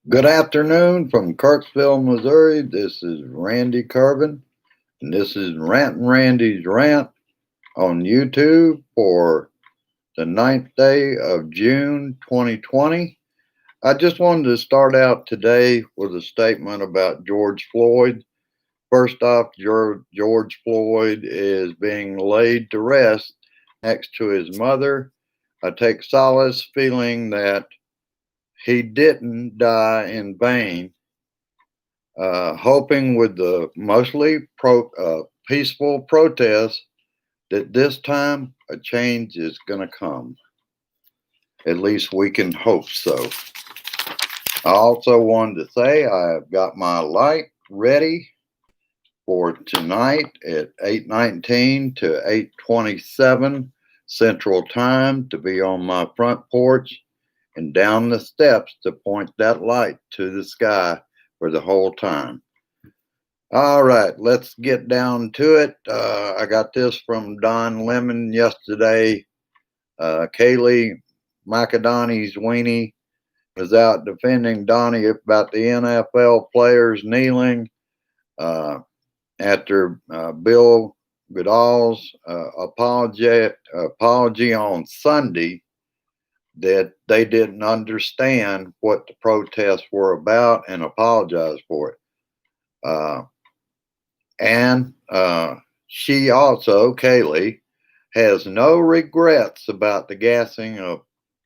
Good afternoon from Kirksville, Missouri. This is Randy Curvin, and this is Rantin' Randy's Rant on YouTube for the 9th day of June 2020. I just wanted to start out today with a statement about George Floyd. First off, George Floyd is being laid to rest next to his mother. I take solace feeling that he didn't die in vain, hoping with the mostly peaceful protests that this time a change is going to come. At least we can hope so. I also wanted to say I've got my light ready for tonight at 8:19 to 8:27 Central Time to be on my front porch and down the steps to point that light to the sky for the whole time. All right, let's get down to it. I got this from Don Lemon yesterday. Kaylee McAdonny's weenie was out defending Donnie about the NFL players kneeling after Bill Goodall's apology on Sunday that they didn't understand what the protests were about and apologized for it. And she also, Kaylee, has no regrets about the gassing of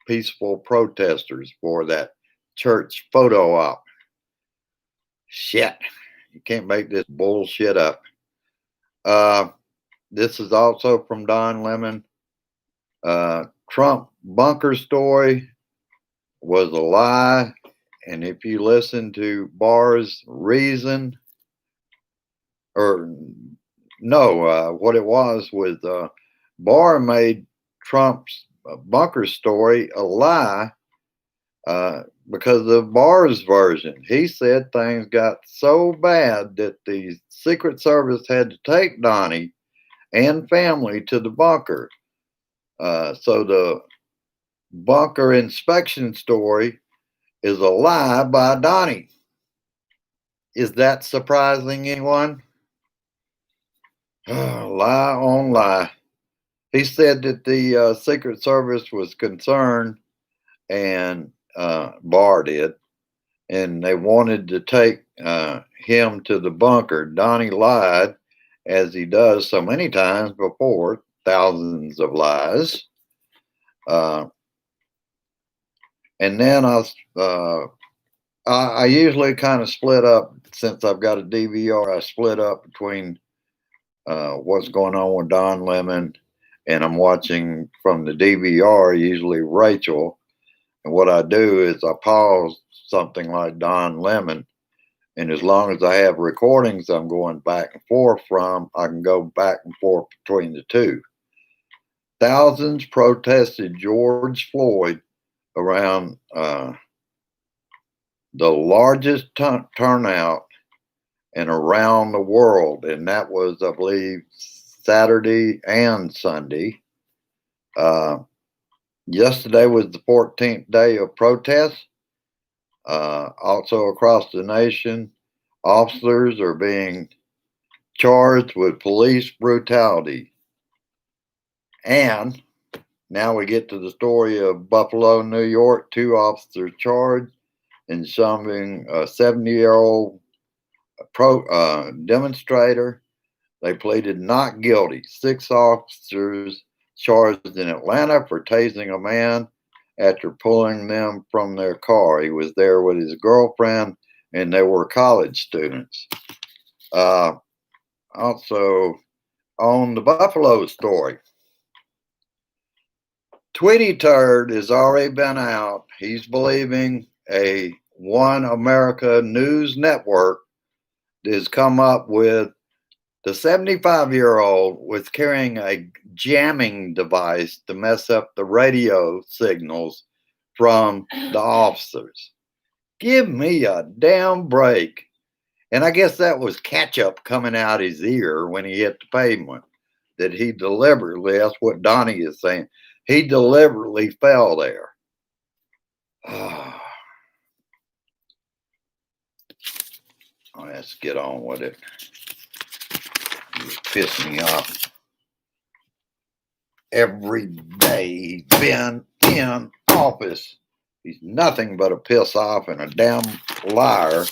peaceful protesters for that church photo op. Shit. You can't make this bullshit up. Uh, this is also from Don Lemon. Trump bunker story was a lie. And if you listen to Barr's reason, or no, what it was Barr made Trump's bunker story a lie because of Barr's version. He said things got so bad that the Secret Service had to take Donnie and family to the bunker. So the bunker inspection story is a lie by Donnie. Is that surprising anyone? Lie on lie. He said that the Secret Service was concerned, and Barr did, and they wanted to take him to the bunker. Donnie lied, as he does so many times before, thousands of lies. And then I usually kind of split up, since I've got a DVR. I split up between what's going on with Don Lemon, and I'm watching from the DVR, usually Rachel. And what I do is I pause something like Don Lemon, and as long as I have recordings I'm going back and forth from, I can go back and forth between the two. Thousands protested George Floyd around the largest turnout and around the world, and that was, I believe, Saturday and Sunday. Yesterday was the 14th day of protests. Also across the nation, officers are being charged with police brutality. And now we get to the story of Buffalo, New York. 2 officers charged in shoving a 70-year-old demonstrator. They pleaded not guilty. 6 officers charged in Atlanta for tasing a man after pulling them from their car. He was there with his girlfriend, and they were college students. Also, on the Buffalo story, Tweety Turd has already been out. He's believing a One America News Network has come up with the 75-year-old was carrying a jamming device to mess up the radio signals from the officers. Give me a damn break. And I guess that was ketchup coming out his ear when he hit the pavement. That he deliberately, that's what Donnie is saying, he deliberately fell there. Let's get on with it. It's pissing me off. Every day he's been in office. He's nothing but a piss off and a damn liar.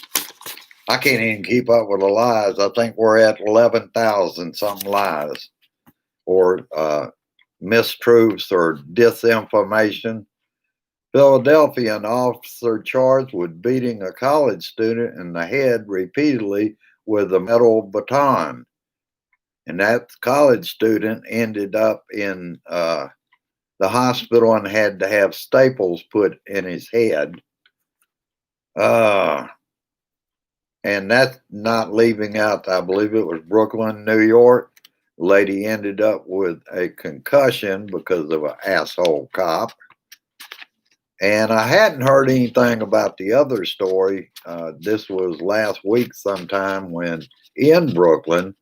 I can't even keep up with the lies. I think we're at 11,000 something lies or mistruths or disinformation. Philadelphia, an officer charged with beating a college student in the head repeatedly with a metal baton. And that college student ended up in the hospital and had to have staples put in his head. And that's not leaving out, I believe it was Brooklyn, New York. Lady ended up with a concussion because of an asshole cop. And I hadn't heard anything about the other story. This was last week sometime when in Brooklyn,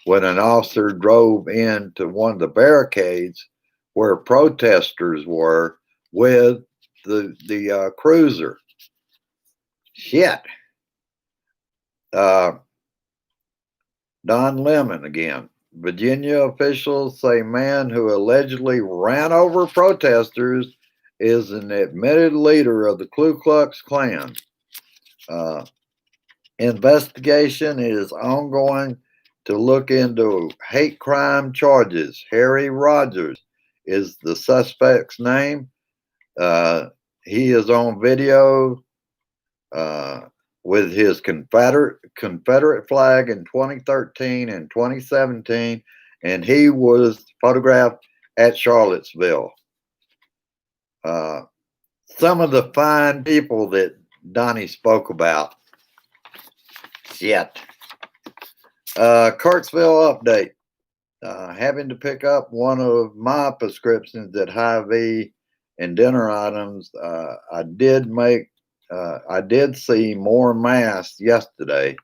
when an officer drove into one of the barricades where protesters were with the cruiser. Shit. Don Lemon again. Virginia officials say man who allegedly ran over protesters is an admitted leader of the Ku Klux Klan. Investigation is ongoing to look into hate crime charges. Harry Rogers is the suspect's name. He is on video with his Confederate flag in 2013 and 2017, and he was photographed at Charlottesville. Some of the fine people that Donnie spoke about. Shit. Kirksville update. Having to pick up one of my prescriptions at Hy-Vee and dinner items. I did see more masks yesterday.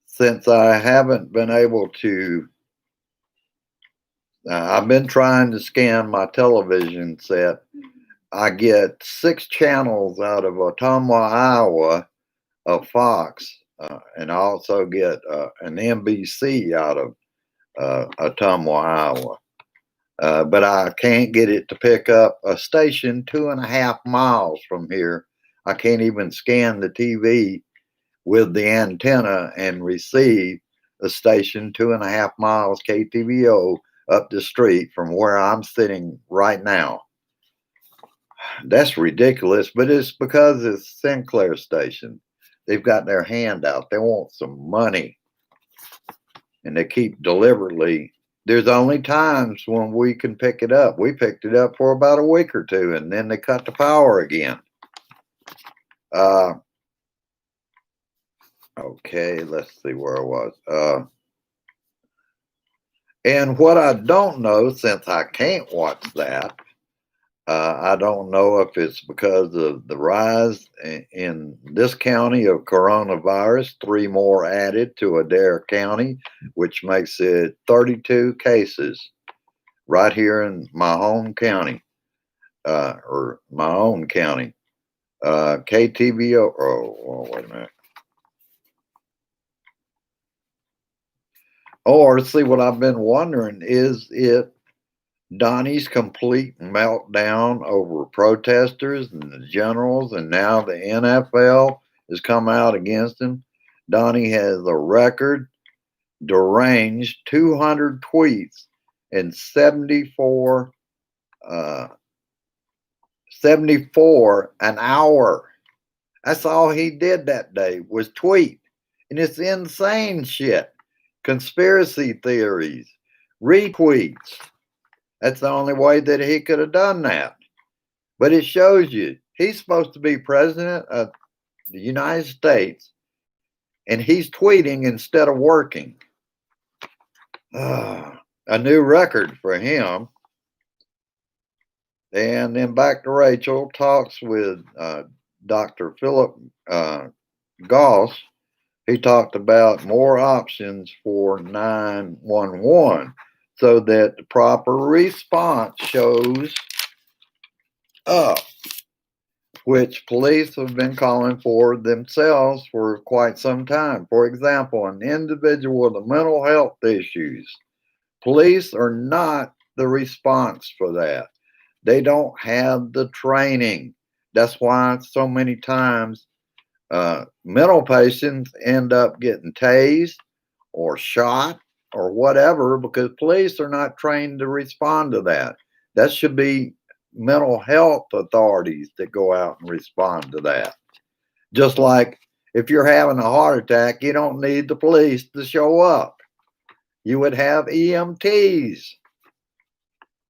Since I haven't been able to, I've been trying to scan my television set. I get 6 channels out of Ottumwa, Iowa, of Fox, and I also get an NBC out of Ottumwa, Iowa. But I can't get it to pick up a station 2.5 miles from here. I can't even scan the TV with the antenna and receive a station 2.5 miles KTVO up the street from where I'm sitting right now. That's ridiculous, but it's because it's Sinclair station. They've got their hand out. They want some money. And they keep deliberately. There's only times when we can pick it up. We picked it up for about a week or two, and then they cut the power again. Okay, let's see where I was. And what I don't know, since I can't watch that, I don't know if it's because of the rise in this county of coronavirus, 3 more added to Adair County, which makes it 32 cases right here in my home county, or my own county. KTVO, oh, wait a minute. Or see, what I've been wondering is it Donnie's complete meltdown over protesters and the generals, and now the NFL has come out against him. Donnie has a record deranged 200 tweets and 74 an hour. That's all he did that day was tweet. And it's insane shit. Conspiracy theories, retweets. That's the only way that he could have done that. But it shows you he's supposed to be president of the United States, and he's tweeting instead of working. A new record for him. And then back to Rachel, talks with Dr. Philip Goss. He talked about more options for 911 so that the proper response shows up. which police have been calling for themselves for quite some time. For example, an individual with mental health issues, police are not the response for that. They don't have the training. That's why so many times mental patients end up getting tased or shot or whatever because police are not trained to respond to that. That should be mental health authorities that go out and respond to that. Just like if you're having a heart attack, you don't need the police to show up. You would have EMTs.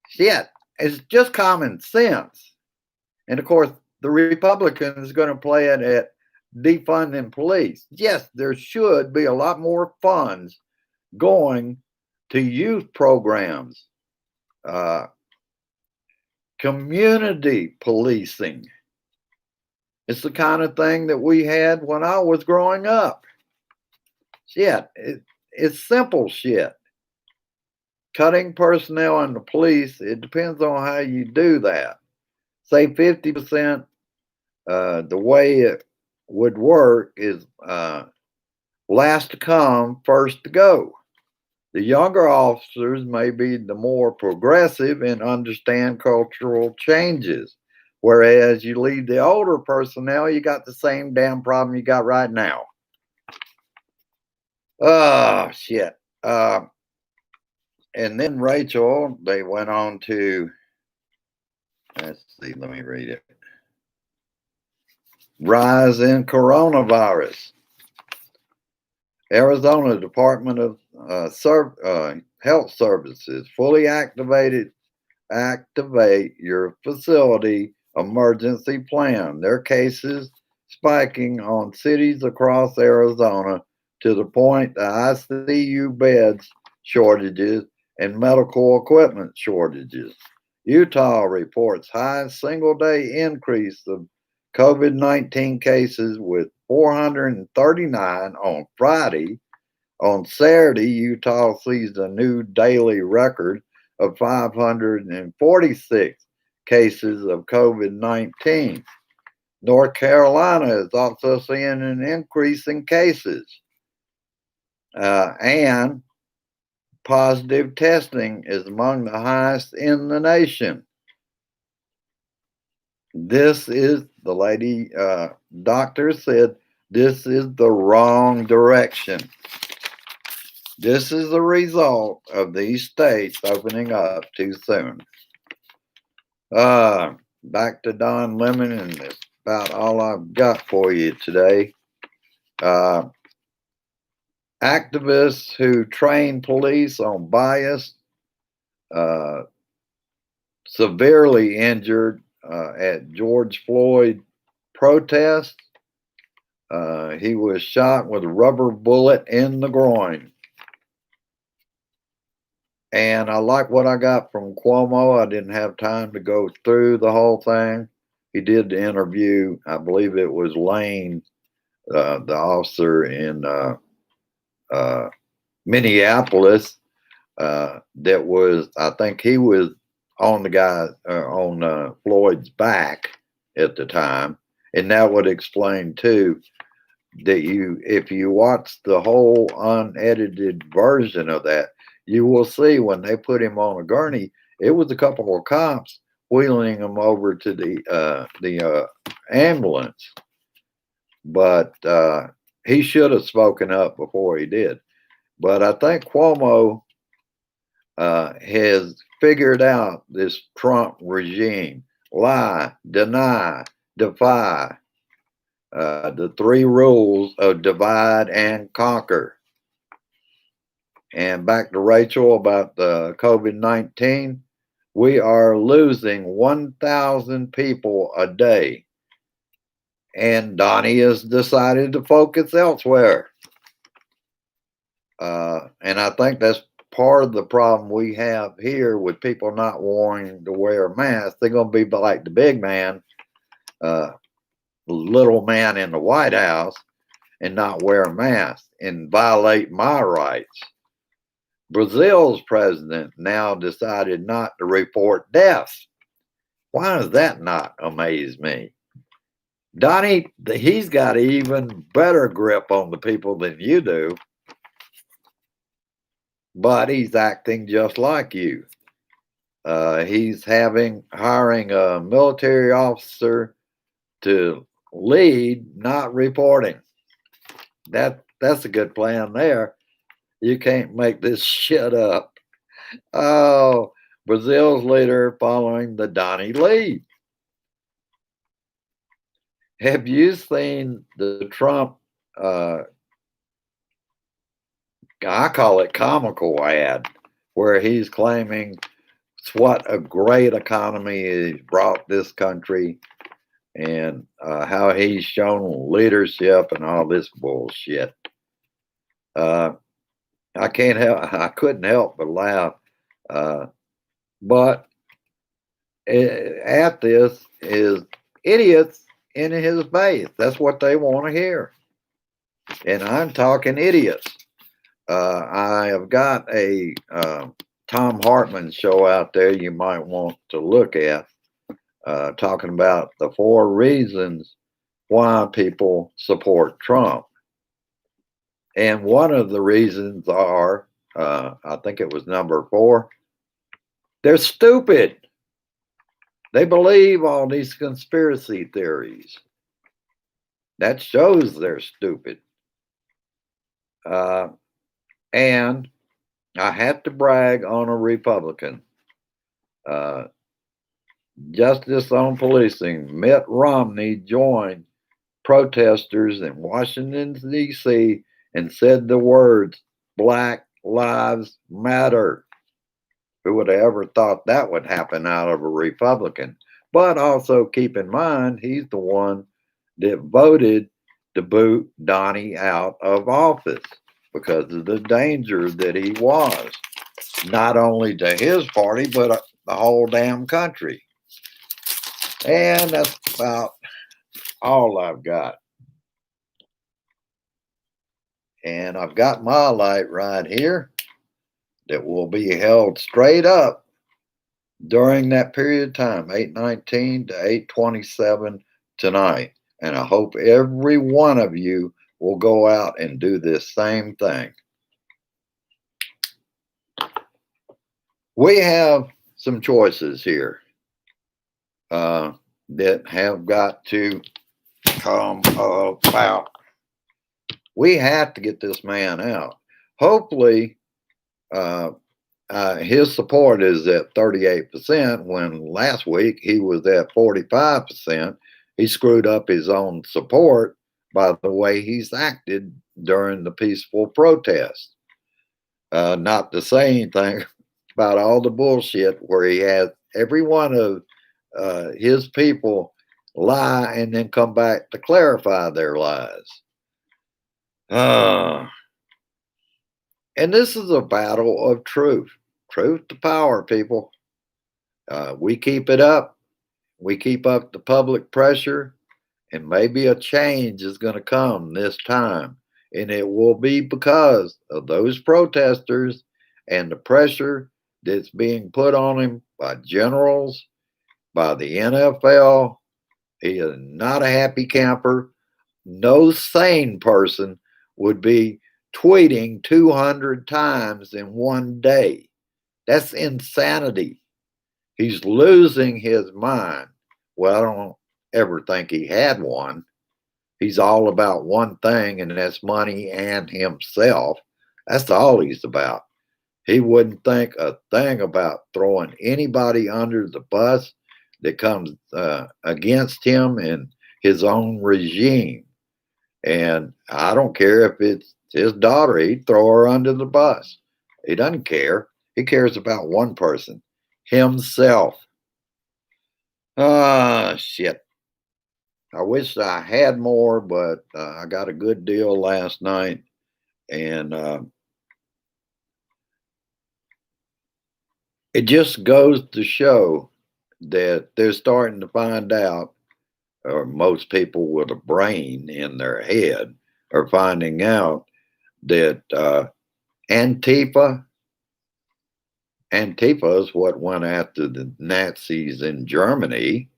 Shit, it's just common sense. And of course, the Republicans are going to play it at defunding police. Yes, there should be a lot more funds going to youth programs, community policing. It's the kind of thing that we had when I was growing up. Shit, it's simple shit. Cutting personnel in the police, it depends on how you do that. Say 50%, the way it would work is last to come, first to go. The younger officers may be the more progressive and understand cultural changes. Whereas you leave the older personnel, you got the same damn problem you got right now. Oh, shit. And then Rachel, they went on to, let's see, let me read it. Rise in coronavirus. Arizona Department of Health Services fully activate your facility emergency plan. Their cases spiking on cities across Arizona to the point the ICU beds shortages and medical equipment shortages. Utah reports high single-day increase of COVID-19 cases with 439 on Friday. On Saturday, Utah sees a new daily record of 546 cases of COVID-19. North Carolina is also seeing an increase in cases. And positive testing is among the highest in the nation. This is, the lady doctor said, this is the wrong direction. This is the result of these states opening up too soon. Back to Don Lemon, and that's about all I've got for you today. Activists who train police on bias, severely injured at George Floyd protest. He was shot with a rubber bullet in the groin. And I like what I got from Cuomo. I didn't have time to go through the whole thing. He did the interview. I believe it was Lane, the officer in Minneapolis, that was, I think he was on the guy, on Floyd's back at the time. And that would explain too that if you watch the whole unedited version of that, you will see when they put him on a gurney, it was a couple of cops wheeling him over to the ambulance. But he should have spoken up before he did. But I think Cuomo has figured out this Trump regime: lie, deny, defy. The three rules of divide and conquer. And back to Rachel about the COVID-19, we are losing 1,000 people a day. And Donnie has decided to focus elsewhere. And I think that's part of the problem we have here with people not wanting to wear masks. They're going to be like the big man, little man in the White House, and not wear a mask and violate my rights. Brazil's president now decided not to report deaths. Why does that not amaze me? Donnie, he's got even better grip on the people than you do, but he's acting just like you. He's hiring a military officer to lead, not reporting. That's a good plan there. You can't make this shit up. Oh, Brazil's leader following the Donnie lead. Have you seen the Trump? Uh, I call it comical ad, where he's claiming what a great economy he's brought this country and how he's shown leadership and all this bullshit. Uh, I couldn't help but laugh. Uh, but at this is idiots in his base. That's what they want to hear. And I'm talking idiots. I have got a Tom Hartman show out there you might want to look at, talking about the 4 reasons why people support Trump. And one of the reasons are, I think it was number 4, they're stupid. They believe all these conspiracy theories. That shows they're stupid. Uh, and I have to brag on a Republican. Uh, Justice on Policing, Mitt Romney joined protesters in Washington, D.C. and said the words, Black Lives Matter. Who would have ever thought that would happen out of a Republican? But also keep in mind, he's the one that voted to boot Donnie out of office because of the danger that he was, not only to his party, but the whole damn country. And that's about all I've got. And I've got my light right here that will be held straight up during that period of time, 8:19 to 8:27 tonight. And I hope every one of you will go out and do this same thing. We have some choices here that have got to come about. We have to get this man out. Hopefully, his support is at 38% when last week he was at 45%. He screwed up his own support by the way he's acted during the peaceful protest. Not to say anything about all the bullshit where he had every one of his people lie and then come back to clarify their lies. And this is a battle of truth. Truth to power, people. We keep it up. We keep up the public pressure, and maybe a change is going to come this time. And it will be because of those protesters and the pressure that's being put on him by generals, by the NFL. He is not a happy camper. No sane person would be tweeting 200 times in one day. That's insanity. He's losing his mind. Well, I don't ever think he had one. He's all about one thing, and that's money and himself. That's all he's about. He wouldn't think a thing about throwing anybody under the bus that comes against him and his own regime. And I don't care if it's his daughter, he'd throw her under the bus. He doesn't care. He cares about one person, himself. Ah, shit. I wish I had more, but I got a good deal last night. And it just goes to show that they're starting to find out, or most people with a brain in their head are finding out that Antifa, Antifa is what went after the Nazis in Germany.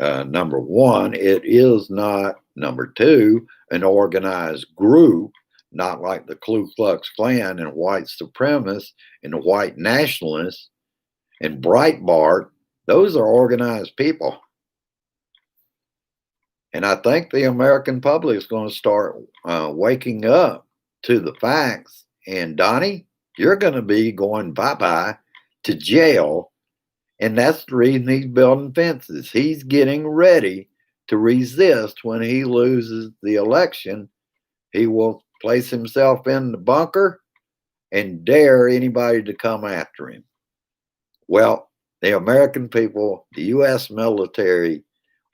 Number one, it is not, number two, an organized group, not like the Ku Klux Klan and white supremacists and the white nationalists and Breitbart. Those are organized people. And I think the American public is going to start waking up to the facts. And Donnie, you're going to be going bye-bye to jail. And that's the reason he's building fences. He's getting ready to resist when he loses the election. He will place himself in the bunker and dare anybody to come after him. Well, the American people, the U.S. military,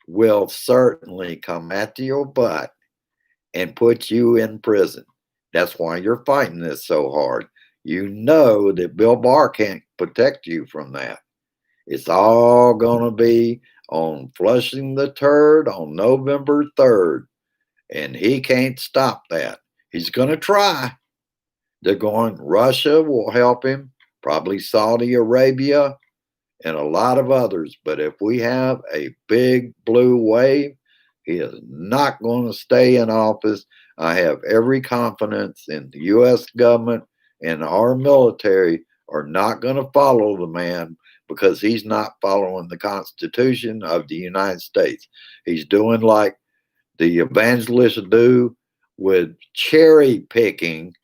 will certainly come after your butt and put you in prison. That's why you're fighting this so hard. You know that Bill Barr can't protect you from that. It's all going to be on Flushing the Turd on November 3rd. And he can't stop that. He's going to try. They're going, Russia will help him, probably Saudi Arabia, and a lot of others. But if we have a big blue wave, he is not going to stay in office. I have every confidence in the U.S. government, and our military are not going to follow the man because he's not following the Constitution of the United States. He's doing like the evangelists do with cherry picking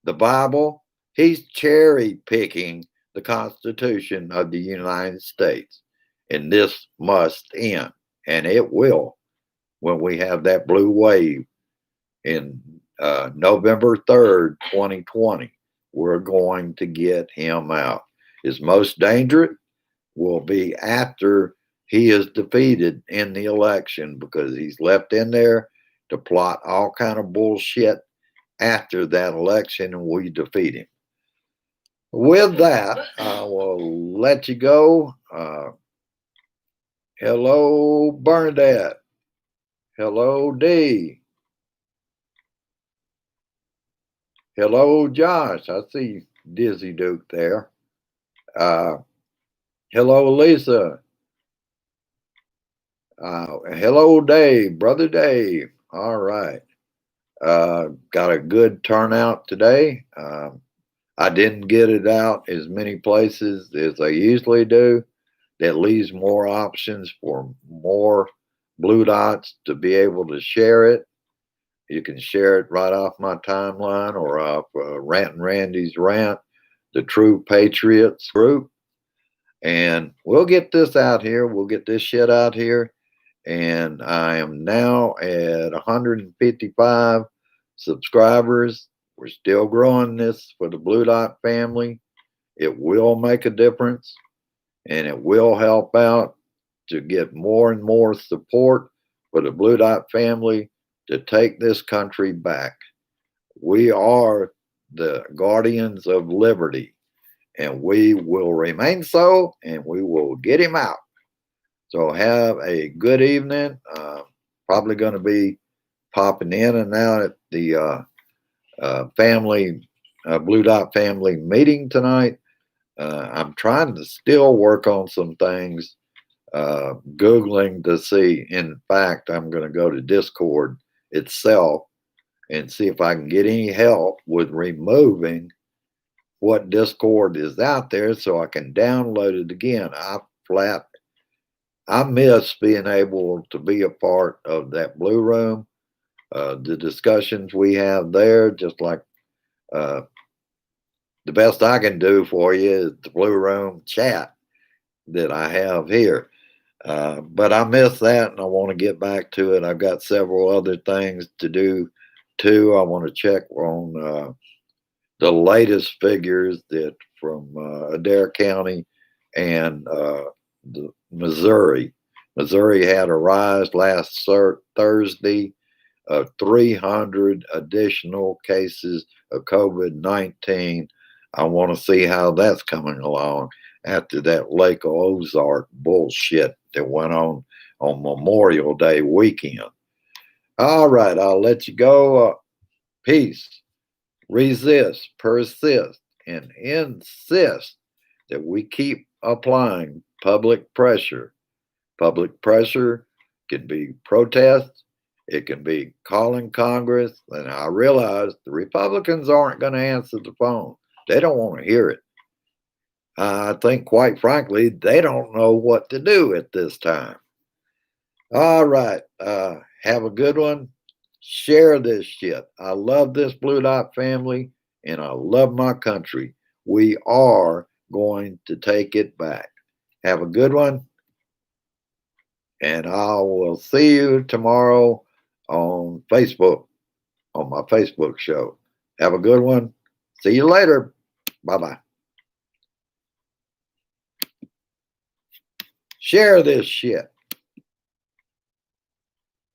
the Bible. He's cherry picking the Constitution of the United States. And this must end. And it will when we have that blue wave in November 3rd, 2020. We're going to get him out. His most dangerous will be after he is defeated in the election, because he's left in there to plot all kind of bullshit after that election and we defeat him. With that, I will let you go. Hello, Bernadette. Hello, Dee. Hello, Josh. I see Dizzy Duke there. Hello, Lisa. Hello, Dave. Brother Dave. All right. Got a good turnout today. I didn't get it out as many places as I usually do. That leaves more options for more blue dots to be able to share it. You can share it right off my timeline or off Rant and Randy's Rant, the True Patriots group. And we'll get this out here. We'll get this shit out here. And I am now at 155 subscribers. We're still growing this for the Blue Dot family. It will make a difference, and it will help out to get more and more support for the Blue Dot family to take this country back. We are the guardians of liberty, and we will remain so, and we will get him out. So have a good evening. Probably going to be popping in and out at the family Blue Dot family meeting tonight. I'm trying to still work on some things, Googling to see. In fact, I'm going to go to Discord itself and see if I can get any help with removing what Discord is out there so I can download it again. I miss being able to be a part of that Blue Room, the discussions we have there, just like the best I can do for you is the Blue Room chat that I have here. But I miss that, and I want to get back to it. I've got several other things to do too. I want to check on the latest figures that from Adair County and the Missouri. Missouri had a rise last Thursday of 300 additional cases of COVID-19. I want to see how that's coming along after that Lake Ozark bullshit that went on Memorial Day weekend. All right, I'll let you go. Peace. Resist, persist, and insist that we keep applying public pressure Public pressure can be protests. It can be calling Congress. And I realize the Republicans aren't going to answer the phone. They don't want to hear it. I think, quite frankly, they don't know what to do at this time. All right. Have a good one. Share this shit. I love this Blue Dot family and I love my country. We are going to take it back. Have a good one. And I will see you tomorrow on Facebook, on my Facebook show. Have a good one. See you later. Bye-bye. Share this shit.